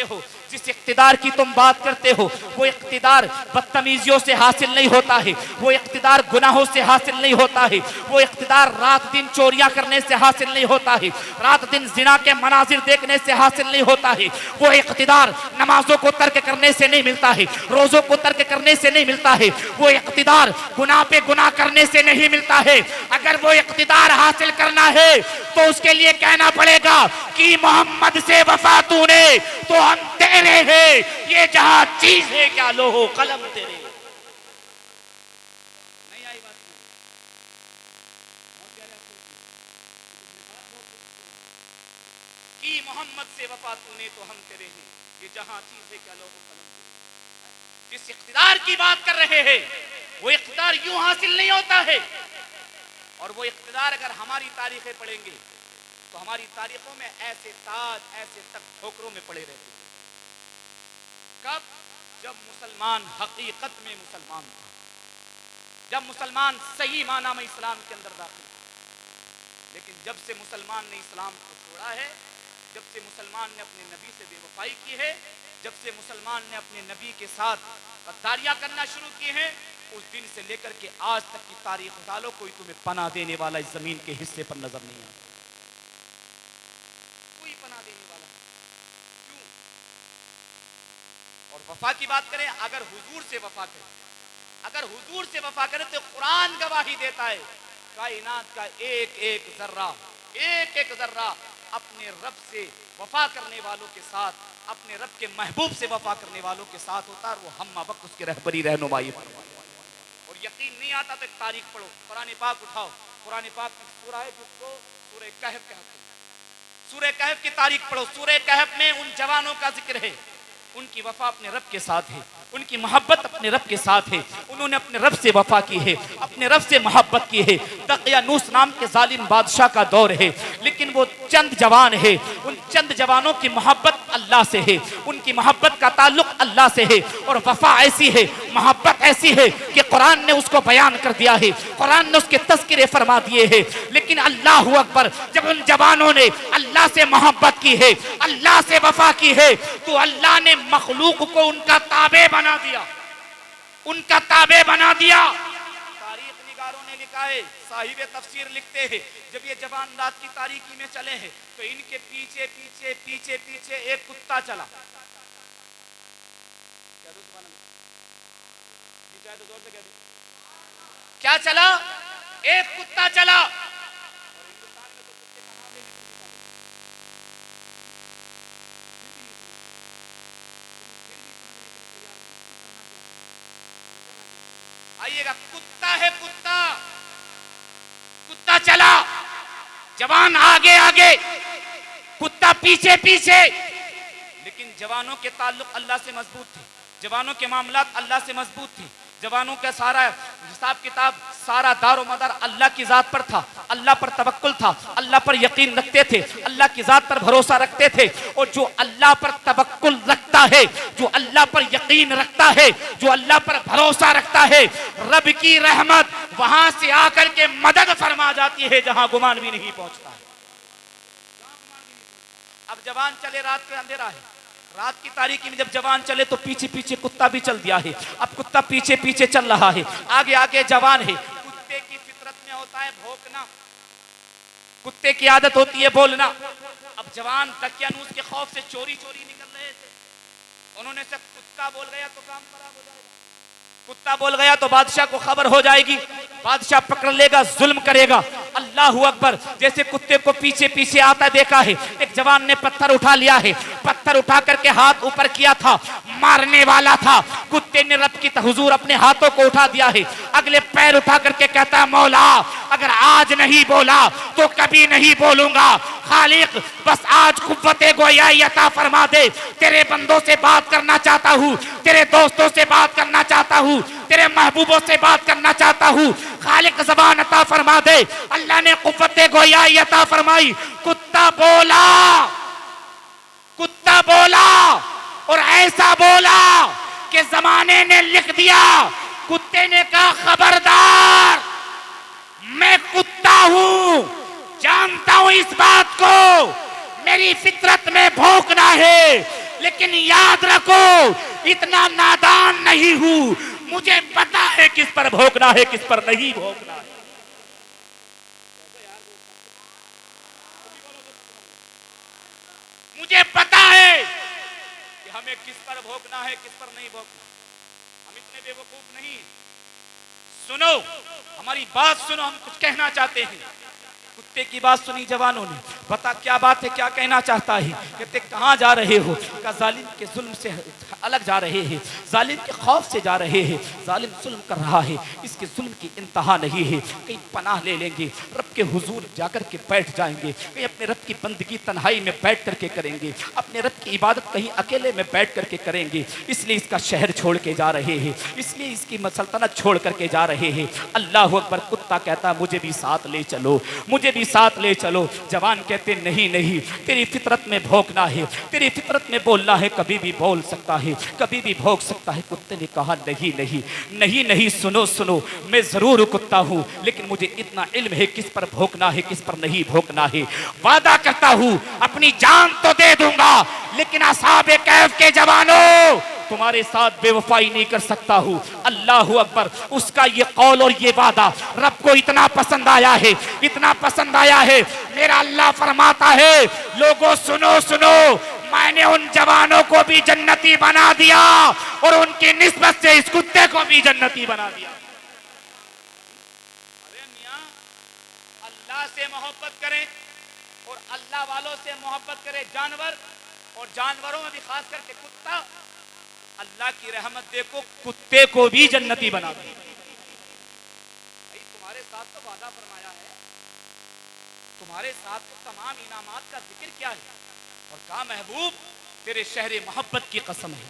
हो, जिस इख्तिदार की तुम बात करते हो, वो इख्तिदार बदतमीजियों से हासिल नहीं होता है, वो इख्तिदार गुनाहों से हासिल नहीं होता है, वो इख्तिदार रात दिन चोरियां करने से हासिल नहीं होता है, रात दिन जिना के मनाजिर देखने से हासिल नहीं होता है, वो इख्तिदार नमाजों को तर्क करने से नहीं मिलता है, रोजों को तर्क करने से नहीं मिलता है, वो इख्तिदार गुनाह पे गुनाह करने से नहीं मिलता है। अगर वो इख्तिदार हासिल करना है तो उसके लिए कहना पड़ेगा कि मोहम्मद से वफा तूने तो हम तेरे हैं, ये जहां चीज है क्या लोहो कलम तेरे। नहीं आई बात कि मोहम्मद से वफा तूने तो हम तेरे हैं, ये जहां चीज है क्या लोहो कलम तेरे। जिस इख्तिदार की बात कर रहे हैं वो इख्तिदार यूं हासिल नहीं होता है। और वो इख्तिदार अगर हमारी तारीखें पढ़ेंगे तो हमारी तारीखों में ऐसे ताज ऐसे तक ठोकरों में पड़े रहते। कब? जब मुसलमान हकीकत में मुसलमान था, जब मुसलमान सही माना में इस्लाम के अंदर दाखिल था। लेकिन जब से मुसलमान ने इस्लाम को छोड़ा है, जब से मुसलमान ने अपने नबी से बेवफाई की है, जब से मुसलमान ने अपने नबी के साथ गद्दारियां करना शुरू की हैं, उस दिन से लेकर के आज तक की तारीख डालो, कोई तुम्हें पनाह देने वाला इस जमीन के हिस्से पर नजर नहीं आता। कोई पनाह देने वाला नहीं। क्यों? और वफा की बात करें, अगर हुजूर से वफा करें, अगर हुजूर से वफा करें तो कुरान गवाही देता है कायनात का एक एक जर्रा अपने रब से वफा करने वालों के साथ, अपने रब के महबूब से वफा करने वालों के साथ होता है। वो हम वक्त उसके रहबरी रहनुमाई फरमाए। और यकीन नहीं आता तो एक तारीख पढ़ो, कुरान पाक उठाओ, कुरान पाक की सूरह है जिसको सूरह कहफ कहते हैं, सूरह कहफ की तारीख पढ़ो। सूरह कहफ में उन जवानों का जिक्र है, उनकी वफा अपने रब के साथ है, उनकी मोहब्बत अपने रब के साथ है, उन्होंने अपने रब से वफा की है, अपने रब से मोहब्बत की है। दकियानूस नाम के जालिम बादशाह का दौर है, लेकिन वो चंद जवान है, उन चंद जवानों की मोहब्बत अल्लाह से है, उनकी मोहब्बत का ताल्लुक अल्लाह से है। और वफा ऐसी है, मोहब्बत ऐसी है कि कुरान ने उसको बयान कर दिया है, कुरान ने उसके तज़किरे फरमा दिए हैं। लेकिन अल्लाहु अकबर, जब उन जवानों ने अल्लाह से मोहब्बत की है, अल्लाह से वफा की है, तो अल्लाह ने मखलूक को उनका ताबे बना दिया, उनका ताबे बना दिया। तारीख निगारों ने लिखा है, साहिब तफसीर लिखते हैं, जब ये जवान रात की तारीकी में चले हैं तो इनके पीछे पीछे पीछे पीछे एक कुत्ता चला। जोर से कह दो, क्या चला? एक कुत्ता चला। आइएगा, कुत्ता है, कुत्ता कुत्ता चला, जवान आगे आगे, कुत्ता पीछे पीछे। लेकिन जवानों के ताल्लुक अल्लाह से मजबूत थे, जवानों के मामलात अल्लाह से मजबूत थे, जवानों का सारा हिसाब किताब, सारा दारो मदार अल्लाह की जात पर था, अल्लाह पर तवक्कुल था, अल्लाह पर यकीन रखते थे, अल्लाह की जात पर भरोसा रखते थे। और जो अल्लाह पर तवक्कुल रखता है, जो अल्लाह पर यकीन रखता है, जो अल्लाह पर भरोसा रखता है, रब की रहमत वहां से आकर के मदद फरमा जाती है जहां गुमान भी नहीं पहुंचता है। अब जवान चले, रात के अंधेरा है, रात की तारीकी में जब जवान चले तो पीछे पीछे कुत्ता भी चल दिया है। अब कुत्ता पीछे पीछे चल रहा है, आगे आगे जवान है। कुत्ते की फितरत में होता है भौंकना, कुत्ते की आदत होती है बोलना। अब जवान दकियानूस के खौफ से चोरी चोरी निकल रहे थे, उन्होंने से कुत्ता बोल गया तो काम खराब हो जाएगा, कुत्ता बोल गया तो बादशाह को खबर हो जाएगी, बादशाह पकड़ लेगा, जुल्म करेगा। अल्लाहु अकबर, जैसे कुत्ते को पीछे पीछे आता देखा है, एक जवान ने पत्थर उठा लिया है, पत्थर उठा करके हाथ ऊपर किया था, मारने वाला था। कुत्ते ने रब की हुजूर अपने हाथों को उठा दिया है, अगले पैर उठा करके कहता है, मौला अगर आज नहीं बोला तो कभी नहीं बोलूंगा। खालिक बस आज कुव्वते गोयाई अता फरमा दे, तेरे बंदों से बात करना चाहता हूँ, तेरे दोस्तों से बात करना चाहता हूँ, तेरे महबूबों से बात करना चाहता हूँ। खालिक ज़बान अता फरमा दे। अल्लाह ने कुव्वते गोयाई अता फरमाई। कुत्ता बोला, कुत्ता बोला और ऐसा बोला कि जमाने ने लिख दिया। कुत्ते ने कहा, खबरदार मैं कुत्ता हूं, जानता हूं इस बात को, मेरी फितरत में भौंकना है, लेकिन याद रखो इतना नादान नहीं हूं, मुझे पता है किस पर भोंकना है, किस पर नहीं भोंकना है। मुझे पता है कि हमें किस पर भोंकना है, किस पर नहीं भोंकना। हम इतने बेवकूफ नहीं। सुनो, हमारी बात सुनो, हम कुछ कहना चाहते हैं। कुत्ते की बात सुनी जवानों ने, बता क्या बात है, क्या कहना चाहता है। कहते कहां जा रहे हो? कहा जालिम के जुल्म से अलग जा रहे हैं, जालिम के खौफ से जा रहे हैं। जालिम जुल्म कर रहा है, इसके जुल्म की इंतहा नहीं है। कहीं पनाह ले लेंगे, रब के हुजूर जाकर के बैठ जाएंगे, कहीं अपने रब की बंदगी तन्हाई में बैठ करके करेंगे, अपने रब की इबादत कहीं अकेले में बैठ करके करेंगे। इसलिए इसका शहर छोड़ के जा रहे हैं, इसलिए इसकी सल्तनत छोड़ करके जा रहे हैं। अल्लाह अकबर। कुत्ता कहता मुझे भी साथ ले चलो, मुझे भी साथ ले चलो। जवान कहते नहीं नहीं, तेरी फितरत में भौंकना है, तेरी फितरत में बोलना है, कभी भी बोल सकता है, कभी भी भौंक सकता है। कुत्ते ने कहा नहीं नहीं नहीं नहीं, सुनो सुनो, मैं जरूर कुत्ता हूं, लेकिन मुझे इतना इल्म है किस पर भौंकना है, किस पर नहीं भौंकना है। वादा करता हूं अपनी जान तो दे दूंगा, लेकिन असहाबे कैफ के जवानों तुम्हारे साथ बेवफाई नहीं कर सकता हूं। अल्लाह अकबर। उसका ये कौल और ये वादा रब को इतना पसंद आया है, इतना पसंद आया है। मेरा अल्लाह फरमाता है लोगों सुनो सुनो, मैंने उन जवानों को भी जन्नती बना दिया और उनकी निस्बत से इस कुत्ते को भी जन्नती बना दिया। अरे मियां, अल्लाह से मोहब्बत करें और अल्लाह वालों से मोहब्बत करे जानवर, और जानवरों में भी खास करके कुत्ता। अल्लाह की रहमत देखो, कुत्ते को भी जन्नती बना दे। भाई तुम्हारे साथ तो वादा फरमाया है, तुम्हारे साथ तो तमाम इनामात का जिक्र किया है, और कहा महबूब तेरे शहर मोहब्बत की कसम है,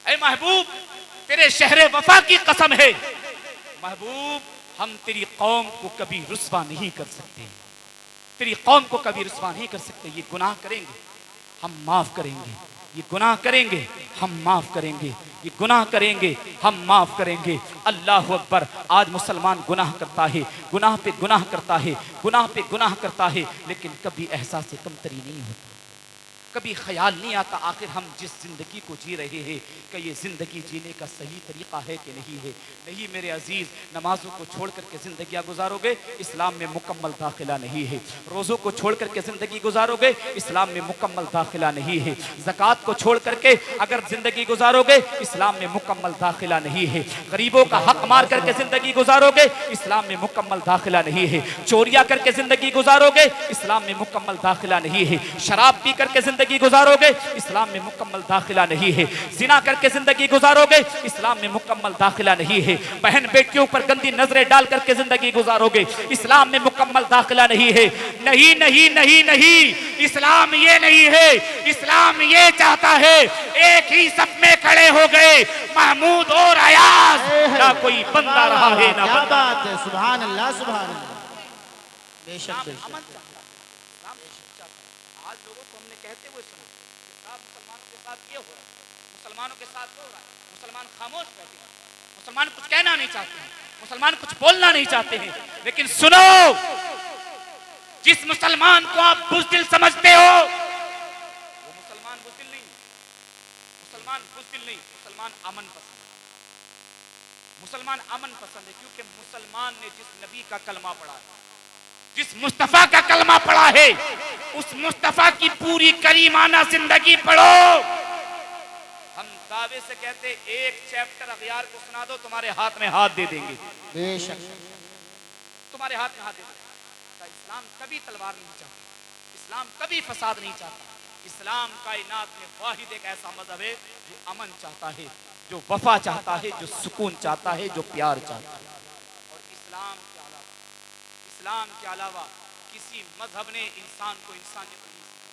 ऐ महबूब तेरे शहर वफा की कसम है। महबूब हम तेरी कौम को कभी रुस्वा नहीं कर सकते, तेरी कौम को कभी रुस्वा नहीं कर सकते। ये गुनाह करेंगे हम माफ करेंगे, ये गुनाह करेंगे हम माफ करेंगे, ये गुनाह करेंगे हम माफ करेंगे। अल्लाह अकबर। आज मुसलमान गुनाह करता है, गुनाह पे गुनाह करता है, गुनाह पे गुनाह करता है, लेकिन कभी एहसास कमतरी नहीं होता, कभी ख्याल नहीं आता आखिर हम जिस जिंदगी को जी रहे हैं कि ये जिंदगी जीने का सही तरीका है कि नहीं है। नहीं मेरे अजीज, नमाजों को छोड़ करके जिंदगियां गुजारोगे, इस्लाम में मुकम्मल दाखिला नहीं है। रोज़ों को छोड़ करके जिंदगी गुजारोगे, इस्लाम में मुकम्मल दाखिला नहीं है। ज़कात को छोड़ करके अगर जिंदगी गुजारोगे, इस्लाम में मुकम्मल दाखिला नहीं है। गरीबों का हक मार करके जिंदगी गुजारोगे, इस्लाम में मुकम्मल दाखिला नहीं है। चोरियां करके जिंदगी गुजारोगे, इस्लाम में मुकम्मल दाखिला नहीं है। शराब पी करके जिंदगी गुजारोगे, इस्लाम में मुकम्मल दाखिला नहीं है। जिना करके जिंदगी गुजारोगे, इस्लाम में मुकम्मल दाखिला नहीं है। बहन बेटियों पर गंदी नजरें डाल करके जिंदगी गुजारोगे, इस्लाम में मुकम्मल दाखिला नहीं है। नहीं नहीं नहीं नहीं, इस्लाम ये नहीं है। इस्लाम ये चाहता है एक ही सफ में खड़े हो गए महमूद और अयाज, ना कोई बंदा रहा है ना क्या बंदा। बात है, सुभान अल्लाह सुभान अल्लाह। बेशक बेशक। आज लोगों को हमने कहते हुए सुना कि साहब मुसलमानों के साथ ये हो रहा है, मुसलमानों के साथ वो हो रहा है, मुसलमान खामोश बैठे हैं, मुसलमान कुछ कहना नहीं चाहते हैं, मुसलमान कुछ बोलना नहीं चाहते हैं। लेकिन सुनो, जिस मुसलमान को आप बुज़दिल समझते हो वो मुसलमान बुज़दिल नहीं, मुसलमान बुज़दिल नहीं, मुसलमान अमन पसंद, मुसलमान अमन पसंद है। क्योंकि मुसलमान ने जिस नबी का कलमा पढ़ा है, जिस मुस्तफा का कलमा पढ़ा है, उस मुस्तफा की पूरी करीमाना जिंदगी पढ़ो। हम दावे से कहते एक चैप्टर अगयार को सुना दो, तुम्हारे हाथ में हाथ दे देंगे, बेशक तुम्हारे हाथ में हाथ दे देंगे। इस्लाम कभी तलवार नहीं चाहता, इस्लाम कभी फसाद नहीं चाहता। इस्लाम कायनात में वाहिद एक ऐसा मजहब है जो अमन चाहता है, जो वफा चाहता है, जो सुकून चाहता है, जो प्यार चाहता है। और इस्लाम के अलावा किसी मजहब ने इंसान को इंसानियत नहीं सिखाई,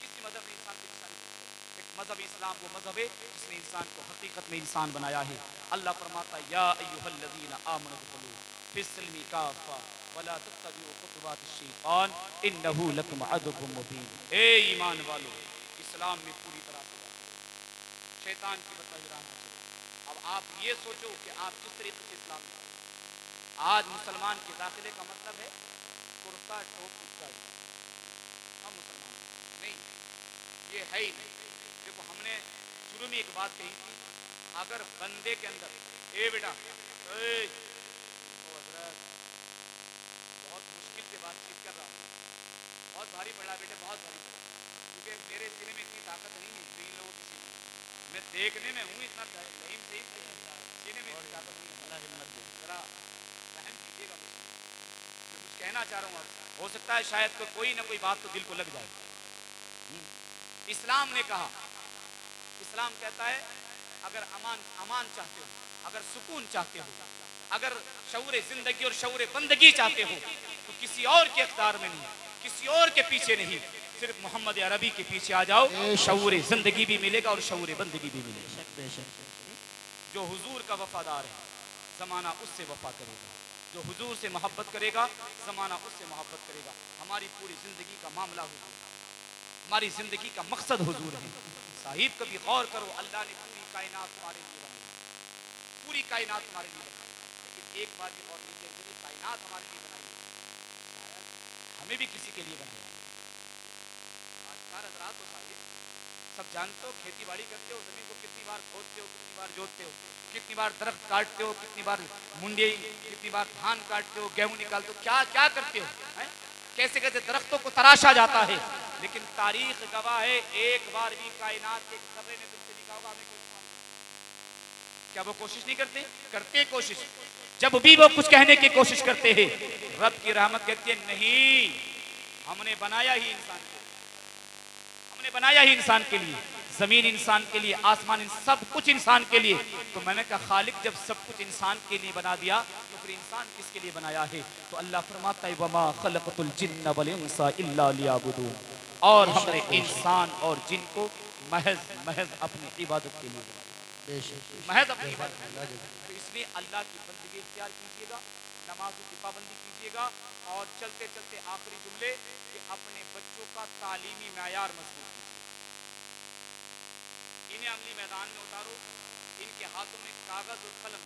किसी मजहब ने इंसान को इंसानियत नहीं सिखाई। एक मजहब इस्लाम वो मजहब है जिसने इंसान को हकीकत में इंसान बनाया है। अल्लाह फरमाता है या अय्युहल्लज़ीना आमनु दुखुलू फिस्सिल्मी काफ़ा वला तत्तबिउ खुतुवातिश शैतान इन्नहु लकुम अदुव्वुम मुबीन। ए ईमान वालों, इस्लाम में पूरी तरह से शैतान की बताई राह में चलो। अब आप ये सोचो कि आप किस तरीके से इस्लाम में, आज मुसलमान के दाखिले का मतलब है कुर्ता टोपी चाहिए, हम मुसलमान नहीं, ये है ही नहीं। शुरू में एक बात कही थी, अगर बंदे के अंदर, ए बेटा, हजरत बहुत मुश्किल से बातचीत कर रहा हूँ, बहुत भारी पड़ा बेटे, बहुत भारी पड़ा, क्योंकि मेरे सीने में इतनी ताकत नहीं है जो इन लोगों की सीने में। मैं देखने में हूँ इतना लहीम सही, सीने में इतनी ताकत नहीं है। जरा रहम कीजिएगा मुझे, मैं कुछ कहना चाह रहा हूँ आपसे, हो सकता है शायद कोई ना कोई बात तो दिल को लग जाए। इस्लाम ने कहा, इस्लाम कहता है अगर अमान चाहते हो, अगर सुकून चाहते हो, अगर शऊर जिंदगी और शऊर बंदगी चाहते हो, तो किसी और के इख्तियार में नहीं, किसी और के पीछे नहीं, सिर्फ मोहम्मद अरबी के पीछे आ जाओ, शऊर जिंदगी भी मिलेगा और शऊर बंदगी भी मिलेगा। जो हुजूर का वफादार है, जमाना उससे वफा करेगा, जो हुजूर से मोहब्बत करेगा, जमाना उससे मोहब्बत करेगा। हमारी पूरी जिंदगी का मामला हुजूर, हमारी जिंदगी का मकसद हुजूर है। साहिब कभी गौर करो, अल्लाह ने पूरी कायनात तुम्हारे लिए बनाई, पूरी कायनात तुम्हारे लिए बनाई, लेकिन एक बार भी गौर नहीं किया, जब कायनात हमारे लिए बनाई है, शायद हमें भी किसी के लिए बनाया। आज हजरात हो साहिब, सब जानते हो, खेती बाड़ी करते हो, जमीन को कितनी बार खोदते हो, कितनी बार जोतते हो, कितनी बार दरख्त काटते हो, कितनी बार मुंडे, कितनी बार धान काटते हो, गेहूं निकालते हो, क्या क्या करते हो, है? कैसे कैसे दरख्तों को तराशा जाता है, लेकिन तारीख गवाह है, एक बार भी कायनात के जर्रे ने तुमसे लिखा होगा हमें कुछ, क्या वो कोशिश नहीं करते? करते कोशिश। जब भी वो कुछ कहने की कोशिश करते हैं, रब की रहमत कहती है नहीं, हमने बनाया ही इंसान को, हमने बनाया ही इंसान के लिए, जमीन इंसान के लिए, आसमान सब कुछ इंसान के लिए। तो मैंने कहा खालिक जब सब कुछ इंसान के लिए बना दिया, तो फिर इंसान किसके लिए बनाया है? तो अल्लाह फरमाता है वमा खलक़तुल जिन्न वल इंसा इल्ला लियाबुदून, और हमने इंसान और जिन को महज महज अपनी इबादत के लिए, महज अपनी इबादत। तो इसलिए अल्लाह की बंदगी इख्तियार कीजिएगा, नमाजों की पाबंदी कीजिएगा, और चलते चलते आखिरी जुमले कि अपने बच्चों का तालीमी मायार मजबूत कीजिए, इन्हें अमली मैदान में उतारो, इनके हाथों में कागज और कलम